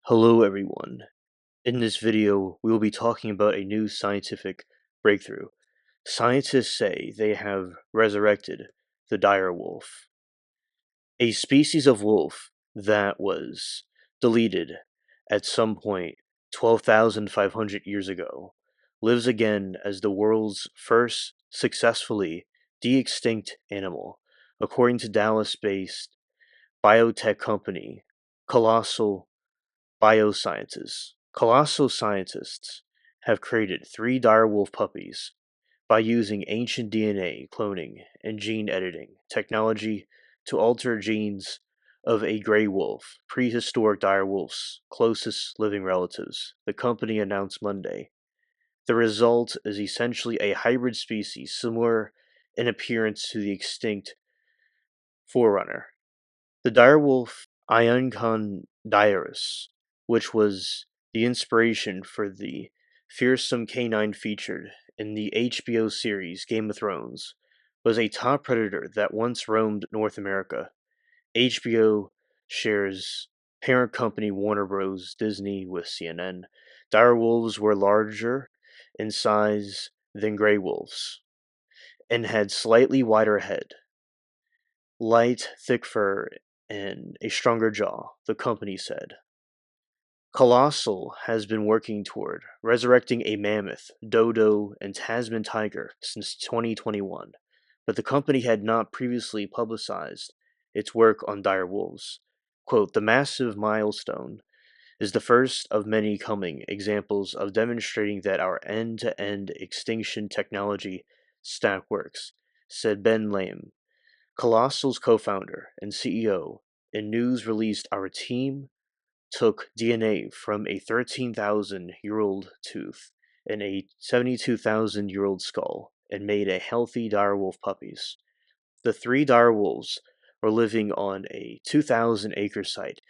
Hello everyone. In this video, we will be talking about a new scientific breakthrough. Scientists say they have resurrected the dire wolf, a species of wolf that was deleted at some point 12,500 years ago, lives again as the world's first successfully de-extinct animal, according to Dallas-based biotech company Colossal Biosciences. Colossal scientists have created three direwolf puppies by using ancient DNA cloning and gene editing technology to alter genes of a gray wolf, prehistoric direwolf's closest living relatives, the company announced Monday. The result is essentially a hybrid species similar in appearance to the extinct forerunner. The direwolf Ioncondirus, which was the inspiration for the fearsome canine featured in the HBO series Game of Thrones, was a top predator that once roamed North America. HBO shares parent company Warner Bros. Disney with CNN. Dire wolves were larger in size than gray wolves and had slightly wider head, light, thick fur, and a stronger jaw, the company said. Colossal has been working toward resurrecting a mammoth, dodo, and Tasman tiger since 2021, but the company had not previously publicized its work on dire wolves. Quote, the massive milestone is the first of many coming examples of demonstrating that our end-to-end extinction technology stack works, said Ben Lamb, Colossal's co-founder and CEO. In news released, our team took DNA from a 13,000-year-old tooth and a 72,000-year-old skull and made a healthy direwolf puppies. The three direwolves are living on a 2,000-acre site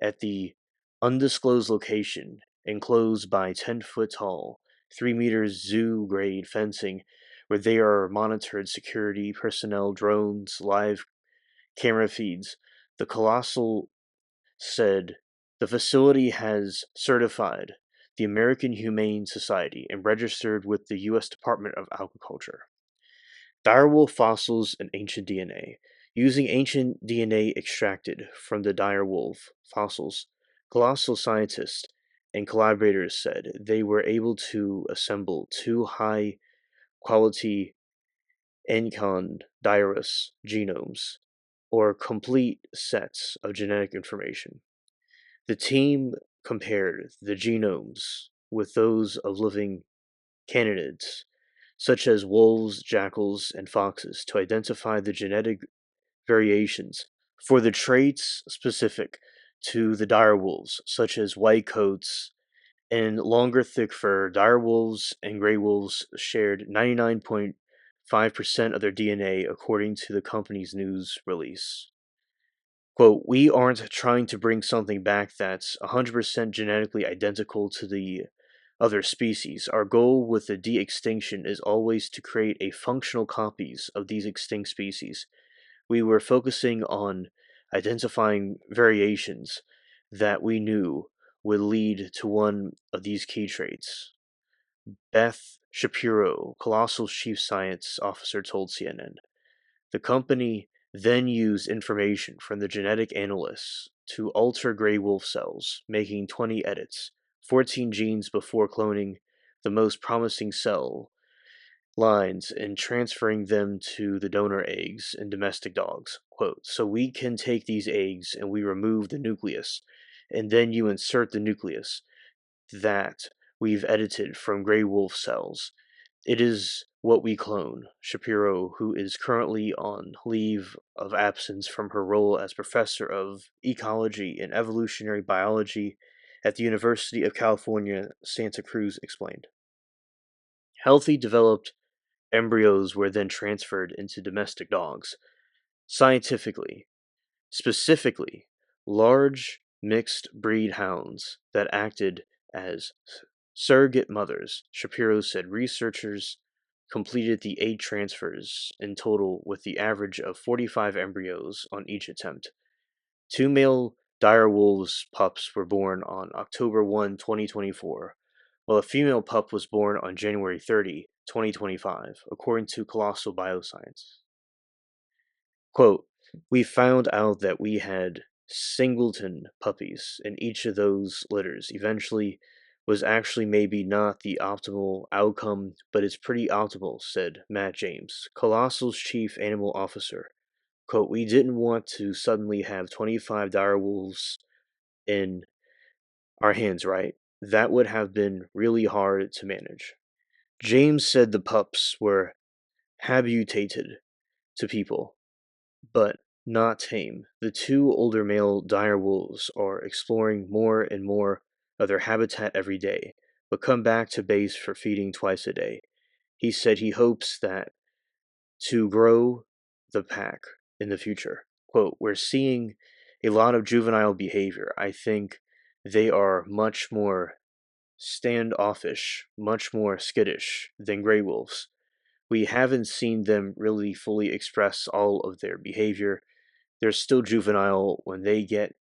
at the undisclosed location, enclosed by 10-foot tall, 3 meters zoo grade fencing, where they are monitored security personnel, drones, live camera feeds. The Colossal said the facility has certified the American Humane Society and registered with the U.S. Department of Agriculture. Direwolf fossils and ancient DNA. Using ancient DNA extracted from the direwolf fossils, colossal scientists and collaborators said they were able to assemble two high quality Encondirus genomes, or complete sets of genetic information. The team compared the genomes with those of living canids, such as wolves, jackals, and foxes, to identify the genetic variations for the traits specific to the direwolves, such as white coats and longer thick fur. Direwolves and gray wolves shared 99.5% of their DNA, according to the company's news release. Quote, we aren't trying to bring something back that's 100% genetically identical to the other species. Our goal with the de-extinction is always to create a functional copies of these extinct species. We were focusing on identifying variations that we knew would lead to one of these key traits. Beth Shapiro, Colossal chief science officer, told CNN. The company then used information from the genetic analysts to alter gray wolf cells, making 20 edits, 14 genes before cloning the most promising cell lines and transferring them to the donor eggs in domestic dogs. Quote, so we can take these eggs and we remove the nucleus, and then you insert the nucleus that we've edited from gray wolf cells. It is what we clone. Shapiro, who is currently on leave of absence from her role as professor of ecology and evolutionary biology at the University of California, Santa Cruz, explained. Healthy developed embryos were then transferred into domestic dogs. Scientifically, specifically, large mixed breed hounds that acted as surrogate mothers, Shapiro said. Researchers completed the 8 transfers in total with the average of 45 embryos on each attempt. 2 male dire wolves pups were born on October 1, 2024, while a female pup was born on January 30, 2025, according to Colossal Bioscience. Quote, we found out that we had singleton puppies, and each of those litters eventually was actually maybe not the optimal outcome, but it's pretty optimal, said Matt James, Colossal's chief animal officer. Quote, we didn't want to suddenly have 25 dire wolves in our hands, right? That would have been really hard to manage. James said the pups were habituated to people, but not tame. The two older male dire wolves are exploring more and more of their habitat every day, but come back to base for feeding twice a day. He said he hopes that to grow the pack in the future. Quote, we're seeing a lot of juvenile behavior. I think they are much more standoffish, much more skittish than gray wolves. We haven't seen them really fully express all of their behavior. They're still juvenile. When they get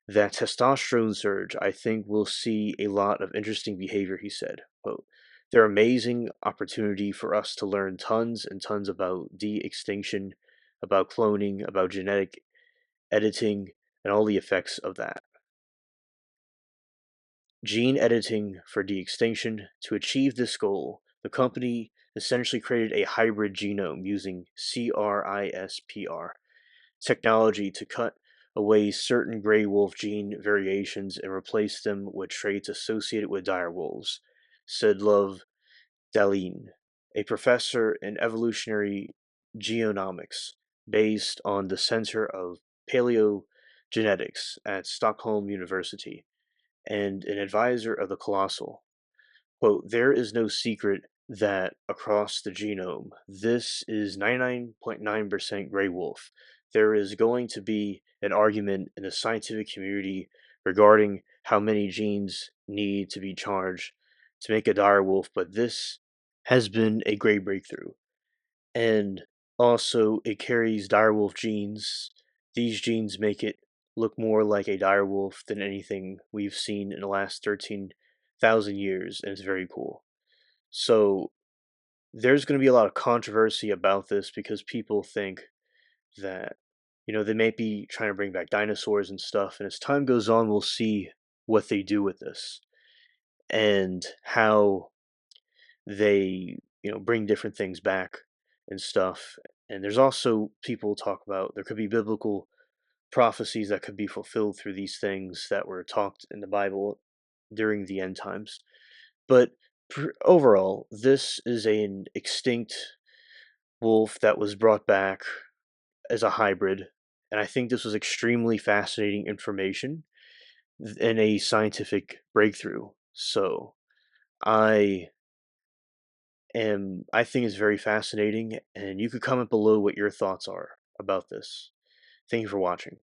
that testosterone surge, I think we'll see a lot of interesting behavior, he said. Quote, they're amazing opportunity for us to learn tons and tons about de-extinction, about cloning, about genetic editing, and all the effects of that. Gene editing for de-extinction. To achieve this goal, the company essentially created a hybrid genome using CRISPR technology to cut away certain gray wolf gene variations and replace them with traits associated with dire wolves, said Love Daleen, a professor in evolutionary genomics based on the Center of Paleogenetics at Stockholm University and an advisor of the Colossal. Quote, there is no secret that across the genome, this is 99.9% gray wolf. There is going to be an argument in the scientific community regarding how many genes need to be charged to make a dire wolf, but this has been a great breakthrough. And also, it carries direwolf genes. These genes make it look more like a direwolf than anything we've seen in the last 13,000 years, and it's very cool. So, there's going to be a lot of controversy about this because people think that, they may be trying to bring back dinosaurs and stuff, and as time goes on, we'll see what they do with this and how they bring different things back and stuff. And there's also people talk about there could be biblical prophecies that could be fulfilled through these things that were talked in the Bible during the end times. But overall, this is an extinct wolf that was brought back as a hybrid, and I think this was extremely fascinating information and a scientific breakthrough. So I I think it's very fascinating, and you could comment below what your thoughts are about this. Thank you for watching.